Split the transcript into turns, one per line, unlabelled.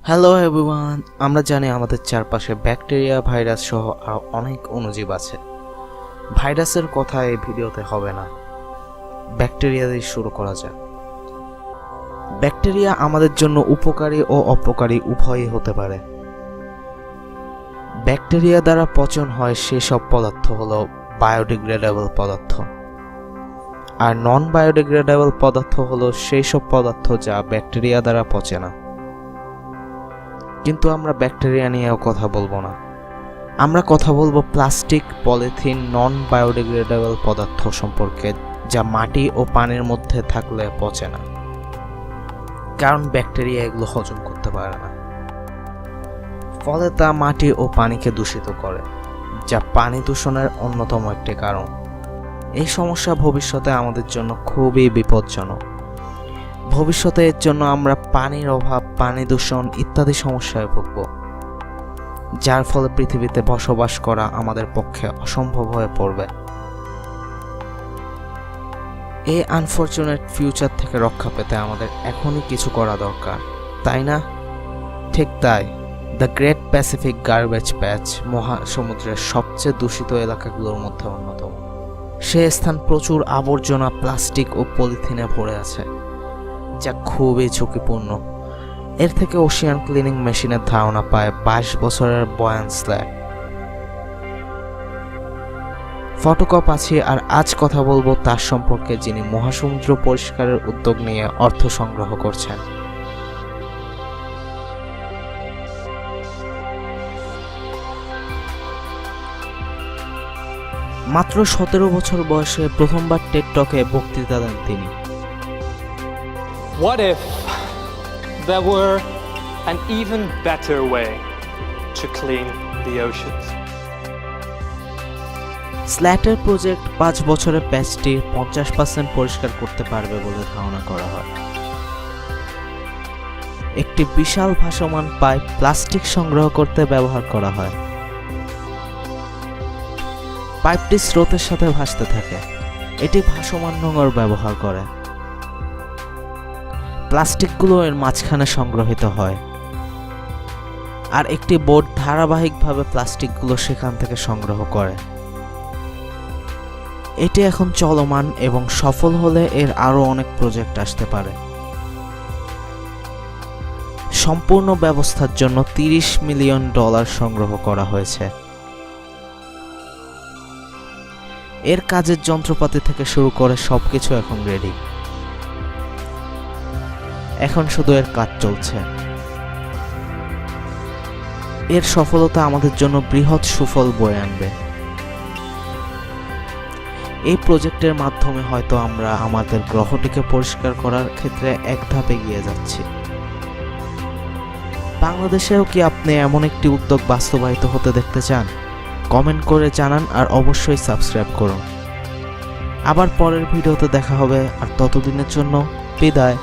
Hello everyone, আমরা জানি আমাদের চারপাশে ব্যাকটেরিয়া, ভাইরাস সহ আরও অনেক অণুজীব আছে। ভাইরাসের কথা এই ভিডিওতে হবে না, ব্যাকটেরিয়া দিয়ে শুরু করা যাক। ব্যাকটেরিয়া আমাদের জন্য উপকারী ও অপকারী উভয়ই হতে পারে। ব্যাকটেরিয়া দ্বারা পচন হয় সেসব পদার্থ হলো বায়োডিগ্রেডেবল পদার্থ, আর নন বায়োডিগ্রেডেবল পদার্থ হলো সেই সব পদার্থ যা ব্যাকটেরিয়া দ্বারা পচে না। কিন্তু আমরা ব্যাকটেরিয়া নিয়েও কথা বলবো না, আমরা কথা বলবো প্লাস্টিক, পলিথিন, নন বায়োডিগ্রেডেবল পদার্থ সম্পর্কে, যা মাটি ও পানির মধ্যে থাকলে পচে না, কারণ ব্যাকটেরিয়া এগুলো হজম করতে পারে না। ফলে তা মাটি ও পানিকে দূষিত করে, যা পানি দূষণের অন্যতম একটি কারণ। এই সমস্যা ভবিষ্যতে আমাদের জন্য খুবই বিপজ্জনক। ভবিষ্যতে এর জন্য আমরা পানির অভাব, পানি দূষণ ইত্যাদি সমস্যায় ভুগব, যার ফলে পৃথিবীতে বসবাস করা আমাদের পক্ষে অসম্ভব হয়ে পড়বে। এই আনফরচুনেট ফিউচার থেকে রক্ষা পেতে আমাদের এখনই কিছু করা দরকার, তাই না? ঠিক তাই। দ্য গ্রেট প্যাসিফিক গার্বেজ প্যাচ মহাসমুদ্রের সবচেয়ে দূষিত এলাকাগুলোর মধ্যে অন্যতম। সে স্থান প্রচুর আবর্জনা, প্লাস্টিক ও পলিথিনে ভরে আছে, যা খুবই ঝুঁকিপূর্ণ। এর থেকে ওশিয়ান ক্লিনিং মেশিনের ধারণা পায় 22 বছরের বয়ান স্ল্যাক। ফটোকপ আছে, আর আজ কথা বলবো তার সম্পর্কে, যিনি মহাসমুদ্র পরিষ্কারের উদ্যোগ নিয়ে অর্থ সংগ্রহ করছেন। মাত্র 17 বছর বয়সে প্রথমবার টেড টকে বক্তৃতা দেন তিনি।
What if there were an even better way to clean the oceans?
স্ল্যাটের প্রজেক্ট 5 বছরে প্যাচটি 50% পরিষ্কার করতে পারবে বলে ধারণা করা হয়। একটি বিশাল ভাসমান পাইপ প্লাস্টিক সংগ্রহ করতে ব্যবহার করা হয়। পাইপটি স্রোতের সাথে ভাসতে থাকে। এটি ভাসমান নোঙর ব্যবহার করে। প্লাস্টিকগুলো এর মাঝখানে সংগ্রহিত হয়, আর একটি বোট ধারাবাহিকভাবে প্লাস্টিকগুলো সেখান থেকে সংগ্রহ করে। এটি এখন চলমান এবং সফল হলে এর আরও অনেক প্রজেক্ট আসতে পারে। সম্পূর্ণ ব্যবস্থার জন্য $30 মিলিয়ন সংগ্রহ করা হয়েছে। এর কাজের যন্ত্রপাতি থেকে শুরু করে সবকিছু এখন রেডি। এখন শুধু এর কাজ চলছে। এর সফলতা আমাদের জন্য বৃহৎ সুফল বয়ে আনবে। এই প্রজেক্টের মাধ্যমে হয়তো আমরা আমাদের গ্রহটিকে পরিষ্কার করার ক্ষেত্রে এক ধাপ এগিয়ে যাচ্ছি। বাংলাদেশেও কি আপনি এমন একটি উদ্যোগ বাস্তবায়িত হতে দেখতে চান? কমেন্ট করে জানান, আর অবশ্যই সাবস্ক্রাইব করুন। আবার পরের ভিডিওতে দেখা হবে, আর ততদিনের জন্য বিদায়।